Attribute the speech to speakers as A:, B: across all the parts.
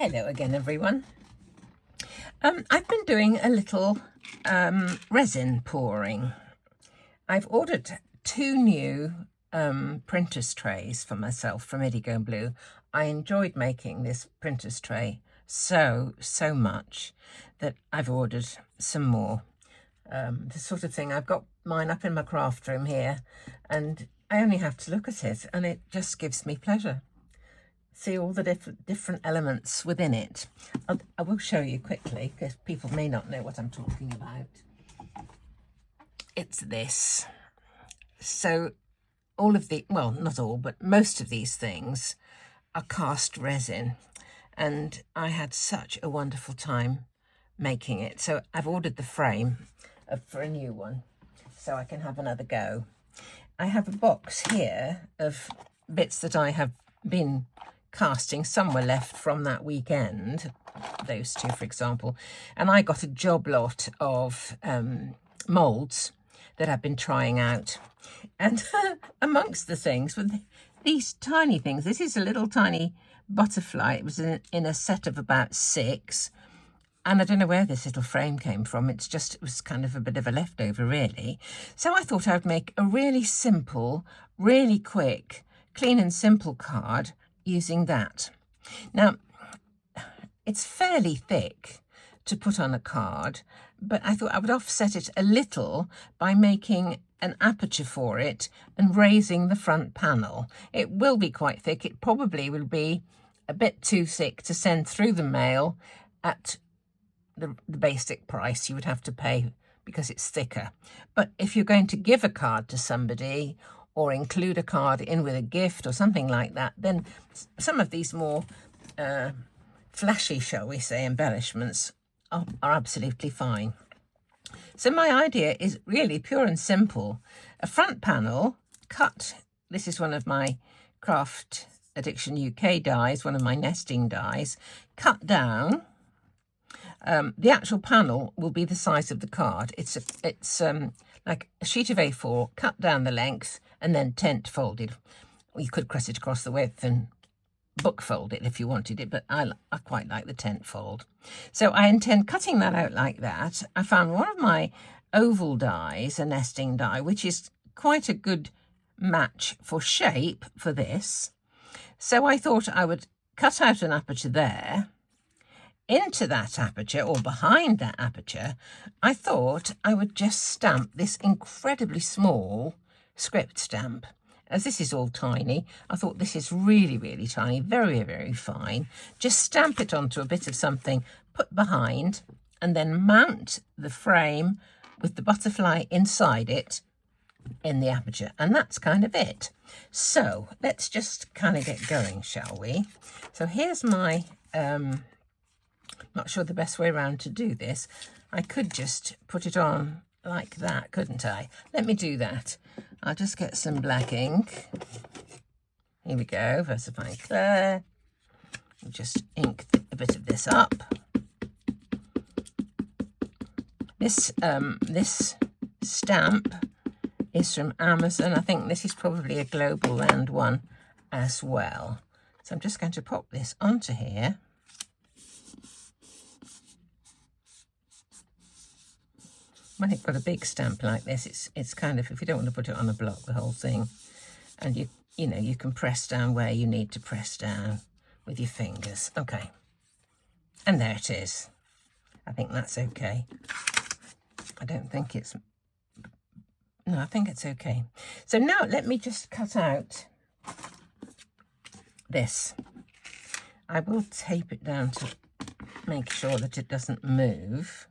A: Hello again, everyone. I've been doing a little resin pouring. I've ordered 2 new printer's trays for myself from Indigo Blue. I enjoyed making this printer's tray so much that I've ordered some more. The sort of thing, I've got mine up in my craft room here, and I only have to look at it and it just gives me pleasure. See all the different elements within it. I will show you quickly because people may not know what I'm talking about. It's this. So all of the, well, not all, but most of these things are cast resin, and I had such a wonderful time making it. So I've ordered the frame for a new one so I can have another go. I have a box here of bits that I have been casting. Some were left from that weekend, those 2 for example, and I got a job lot of moulds that I've been trying out, and amongst the things were these tiny things. This is a little tiny butterfly. It was in a set of about 6, and I don't know where this little frame came from. It was kind of a bit of a leftover, really. So I thought I would make a really simple, really quick, clean and simple card using that. Now, it's fairly thick to put on a card, but I thought I would offset it a little by making an aperture for it and raising the front panel. It will be quite thick. It probably will be a bit too thick to send through the mail at the basic price you would have to pay because it's thicker. But if you're going to give a card to somebody or include a card in with a gift or something like that, then some of these more flashy, shall we say, embellishments are absolutely fine. So my idea is really pure and simple. A front panel cut. This is one of my Craft Addiction UK dies, one of my nesting dies, cut down. The actual panel will be the size of the card. It's like a sheet of A4 cut down the length and then tent folded. Or you could press it across the width and book fold it if you wanted it, but I quite like the tent fold. So I intend cutting that out like that. I found one of my oval dies, a nesting die, which is quite a good match for shape for this. So I thought I would cut out an aperture there. Into that aperture, or behind that aperture, I thought I would just stamp this incredibly small script stamp. As this is all tiny, I thought this is really tiny, very fine. Just stamp it onto a bit of something, put behind, and then mount the frame with the butterfly inside it in the aperture. And that's kind of it. So let's just kind of get going, shall we? So here's my... not sure the best way around to do this. I could just put it on like that, couldn't I? Let me do that. I'll just get some black ink. Here we go, VersaFine Clear. I'll just ink a bit of this up. This stamp is from Amazon. I think this is probably a Global Land one as well. So I'm just going to pop this onto here. When you've got a big stamp like this, it's kind of, if you don't want to put it on a block, the whole thing, and you know, you can press down where you need to press down with your fingers. Okay, and there it is. I think that's okay. I don't think it's, no, I think it's okay. So now let me just cut out this. I will tape it down to make sure that it doesn't move.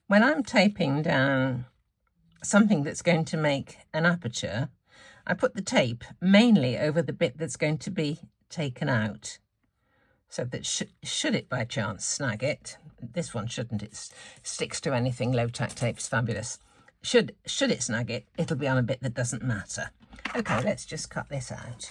A: When I'm taping down something that's going to make an aperture, I put the tape mainly over the bit that's going to be taken out, so that should it by chance snag it, this one shouldn't, it sticks to anything, low tack tape's fabulous. Should it snag it, it'll be on a bit that doesn't matter. Okay, let's just cut this out.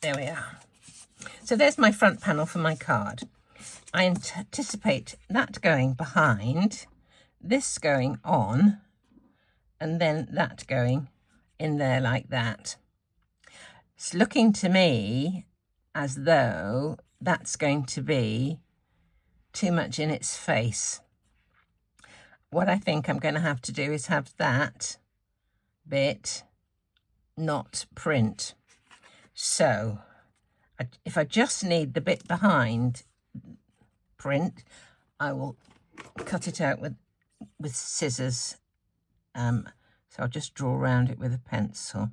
A: There we are. So there's my front panel for my card. I anticipate that going behind, this going on, and then that going in there like that. It's looking to me as though that's going to be too much in its face. What I think I'm going to have to do is have that bit not print. So if I just need the bit behind print, I will cut it out with scissors. So I'll just draw around it with a pencil.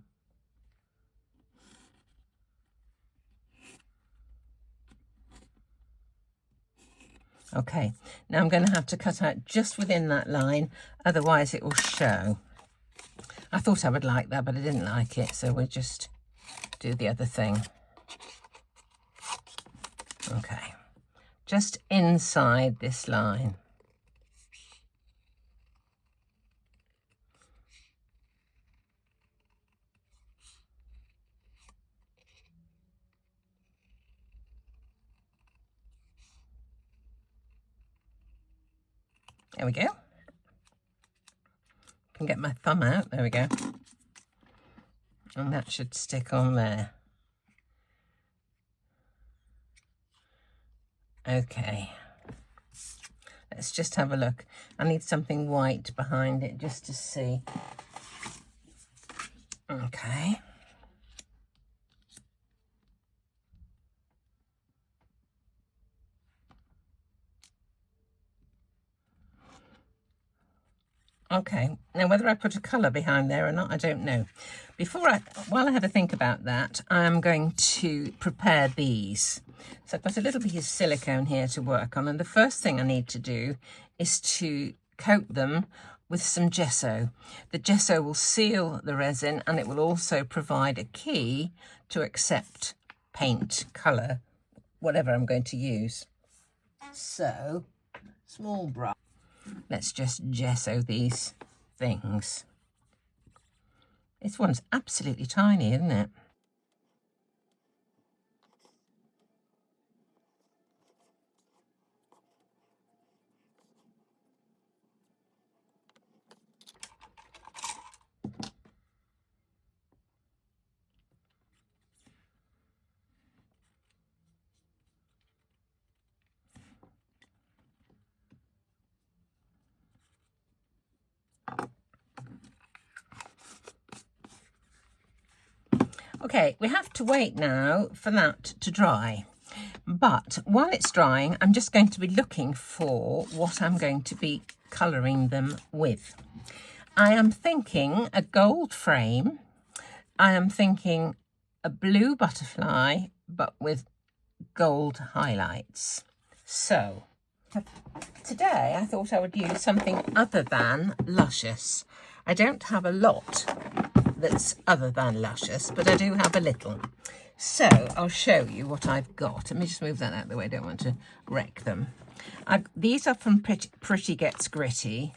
A: Okay, now I'm going to have to cut out just within that line, otherwise it will show. I thought I would like that, but I didn't like it, so we'll just do the other thing. Okay, just inside this line. There we go. Can get my thumb out. There we go. And that should stick on there. Okay. Let's just have a look. I need something white behind it just to see. Okay. Okay, now whether I put a colour behind there or not, I don't know. While I have a think about that, I'm going to prepare these. So I've got a little bit of silicone here to work on, and the first thing I need to do is to coat them with some gesso. The gesso will seal the resin, and it will also provide a key to accept paint, colour, whatever I'm going to use. So, small brush. Let's just gesso these things. This one's absolutely tiny, isn't it? Okay, we have to wait now for that to dry. But while it's drying, I'm just going to be looking for what I'm going to be colouring them with. I am thinking a gold frame. I am thinking a blue butterfly, but with gold highlights. So today I thought I would use something other than Luscious. I don't have a lot that's other than Luscious, but I do have a little. So I'll show you what I've got. Let me just move that out of the way. I don't want to wreck them. These are from Pretty Gets Gritty,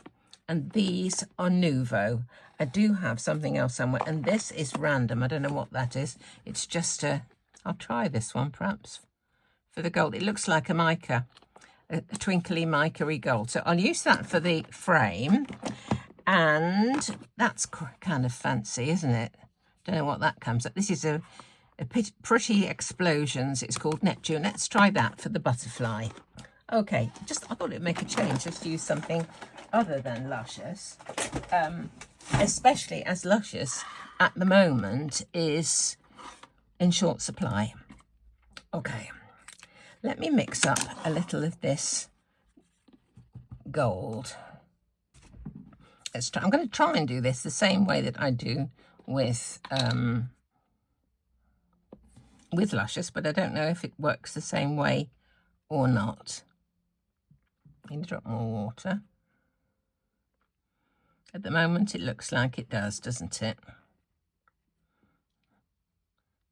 A: and these are Nouveau. I do have something else somewhere, and this is random. I don't know what that is. It's just I'll try this one perhaps for the gold. It looks like a mica, a twinkly mica-y gold. So I'll use that for the frame. And that's kind of fancy, isn't it? Don't know what that comes up. This is a Pretty Explosions. It's called Neptune. Let's try that for the butterfly. Okay, I thought it'd make a change. Just use something other than Luscious, especially as Luscious at the moment is in short supply. Okay, let me mix up a little of this gold. I'm going to try and do this the same way that I do with Luscious, but I don't know if it works the same way or not. Need to drop more water. At the moment, it looks like it does, doesn't it?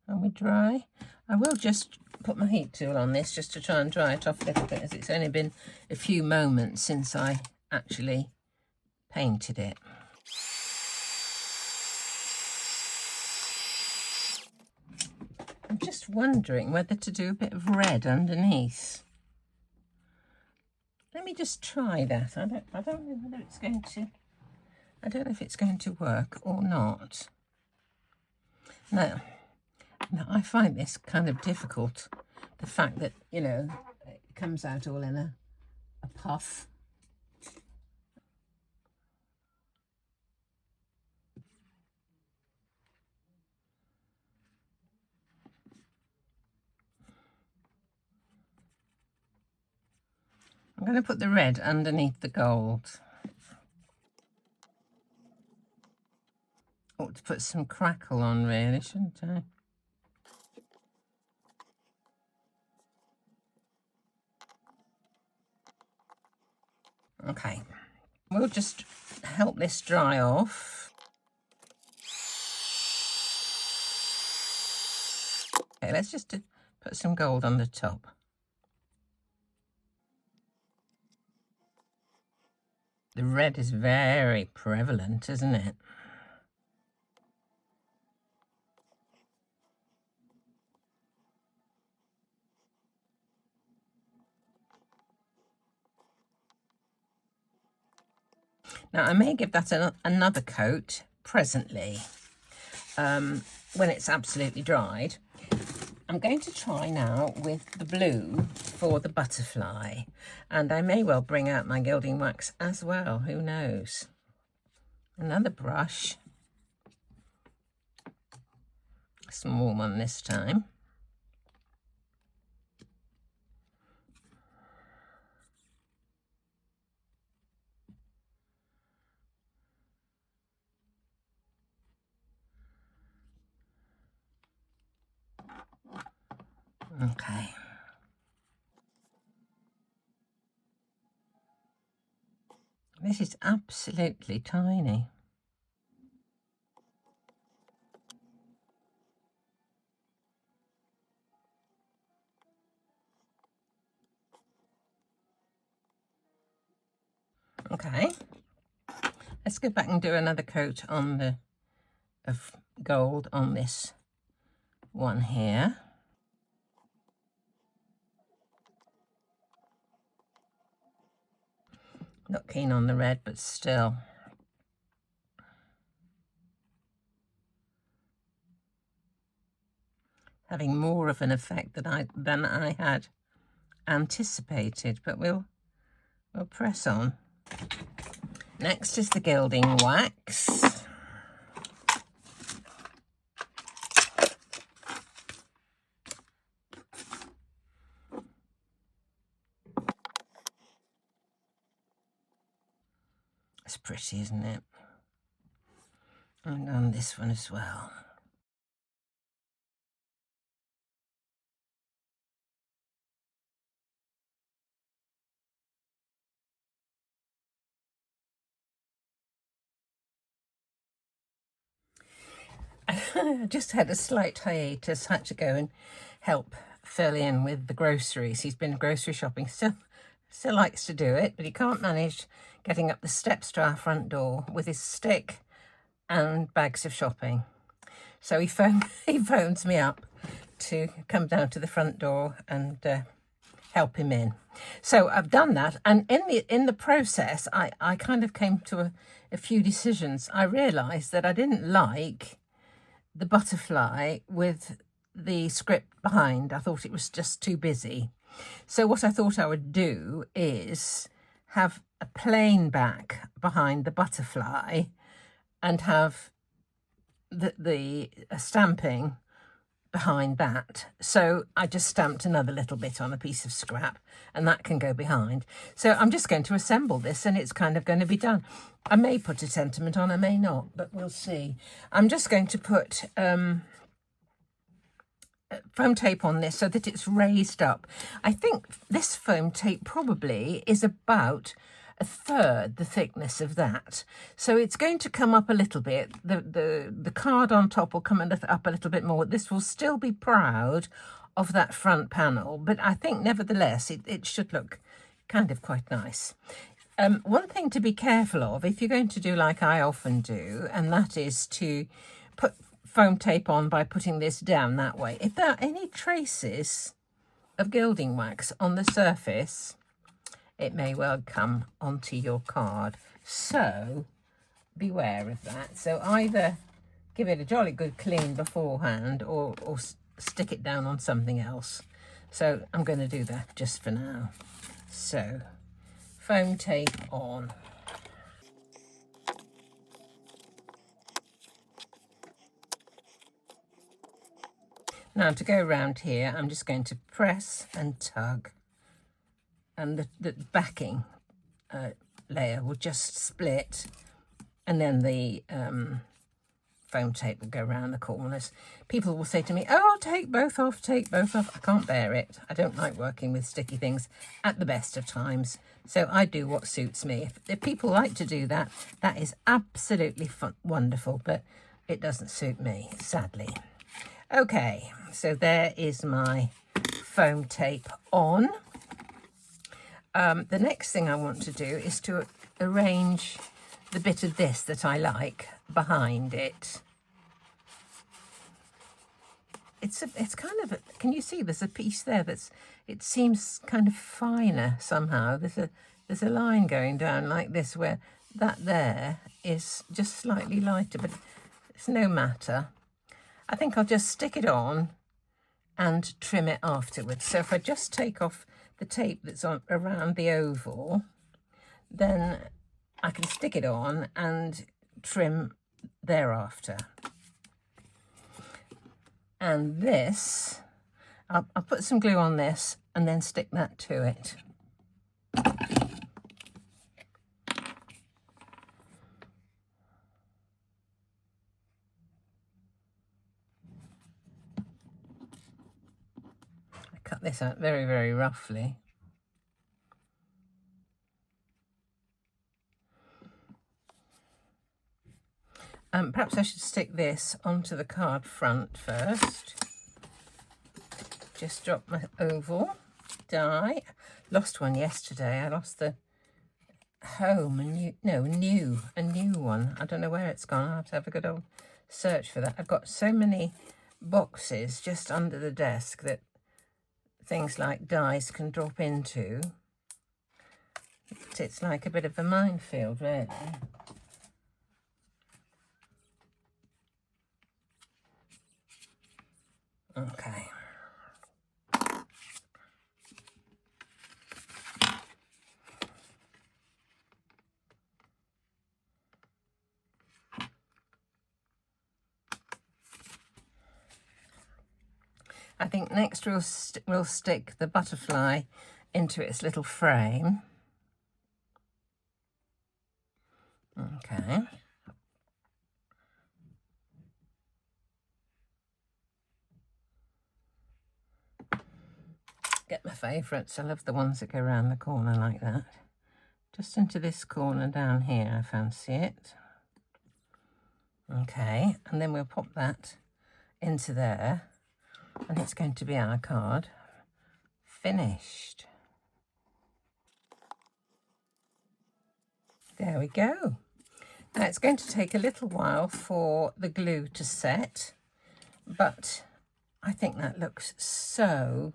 A: Are we dry? I will just put my heat tool on this just to try and dry it off a little bit, as it's only been a few moments since I actually painted it. I'm just wondering whether to do a bit of red underneath. Let me just try that. I don't know whether it's going to, I don't know if it's going to work or not. Now I find this kind of difficult. The fact that, you know, it comes out all in a puff. I'm going to put the red underneath the gold. Ought to put some crackle on really, shouldn't I? Okay, we'll just help this dry off. Okay, let's just put some gold on the top. The red is very prevalent, isn't it? Now, I may give that another coat presently, when it's absolutely dried. I'm going to try now with the blue for the butterfly, and I may well bring out my gilding wax as well, who knows. Another brush, a small one this time. Okay. This is absolutely tiny. Okay. Let's go back and do another coat on the of gold on this one here. Not keen on the red, but still. Having more of an effect than I had anticipated, but we'll press on. Next is the gilding wax. It's pretty, isn't it? And on this one as well. I just had a slight hiatus, had to go and help Phil in with the groceries. He's been grocery shopping, still likes to do it, but he can't manage getting up the steps to our front door with his stick and bags of shopping. So he phones me up to come down to the front door and help him in. So I've done that, and in the process, I kind of came to a few decisions. I realised that I didn't like the butterfly with the script behind. I thought it was just too busy. So what I thought I would do is have a plain back behind the butterfly and have the stamping behind that. So I just stamped another little bit on a piece of scrap, and that can go behind. So I'm just going to assemble this, and it's kind of going to be done. I may put a sentiment on, I may not, but we'll see. I'm just going to put foam tape on this so that it's raised up. I think this foam tape probably is about a third the thickness of that, so it's going to come up a little bit. The card on top will come up a little bit more. This will still be proud of that front panel, but I think nevertheless it should look kind of quite nice. One thing to be careful of if you're going to do like I often do, and that is to put foam tape on by putting this down that way. If there are any traces of gilding wax on the surface, it may well come onto your card. So beware of that. So either give it a jolly good clean beforehand or stick it down on something else. So I'm going to do that just for now. So foam tape on. Now to go around here, I'm just going to press and tug, and the backing layer will just split, and then the foam tape will go around the corners. People will say to me, oh, take both off, take both off. I can't bear it. I don't like working with sticky things at the best of times. So I do what suits me. If people like to do that, that is absolutely wonderful, but it doesn't suit me, sadly. Okay, so there is my foam tape on. The next thing I want to do is to arrange the bit of this that I like behind it. It's kind of, can you see there's a piece there it seems kind of finer somehow. There's a line going down like this where that there is just slightly lighter, but it's no matter. I think I'll just stick it on and trim it afterwards. So if I just take off the tape that's on around the oval, then I can stick it on and trim thereafter. And this, I'll put some glue on this and then stick that to it. Cut this out very, very roughly. Perhaps I should stick this onto the card front first. Just drop my oval die. Lost one yesterday. I lost the home, a new one. I don't know where it's gone. I'll have to have a good old search for that. I've got so many boxes just under the desk that things like dies can drop into. It's like a bit of a minefield, really. Okay. I think next we'll stick the butterfly into its little frame. Okay. Get my favourites. I love the ones that go around the corner like that. Just into this corner down here, I fancy it. Okay, and then we'll pop that into there, and it's going to be our card finished. There we go. Now it's going to take a little while for the glue to set, but I think that looks so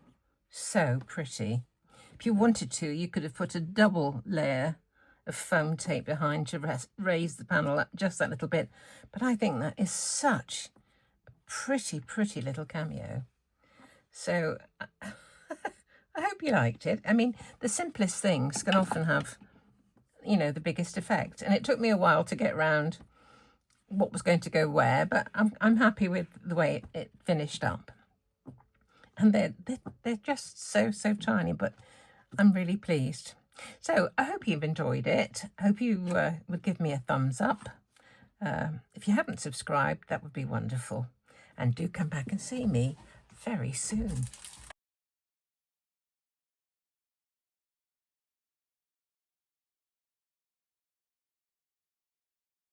A: pretty. If you wanted to, you could have put a double layer of foam tape behind to raise the panel up just that little bit, but I think that is such a pretty little cameo. So I hope you liked it. I mean, the simplest things can often have, you know, the biggest effect, and it took me a while to get round what was going to go where, but I'm happy with the way it finished up. And they're just so tiny, but I'm really pleased. So I hope you've enjoyed it. I hope you would give me a thumbs up. If you haven't subscribed, that would be wonderful. And do come back and see me very soon.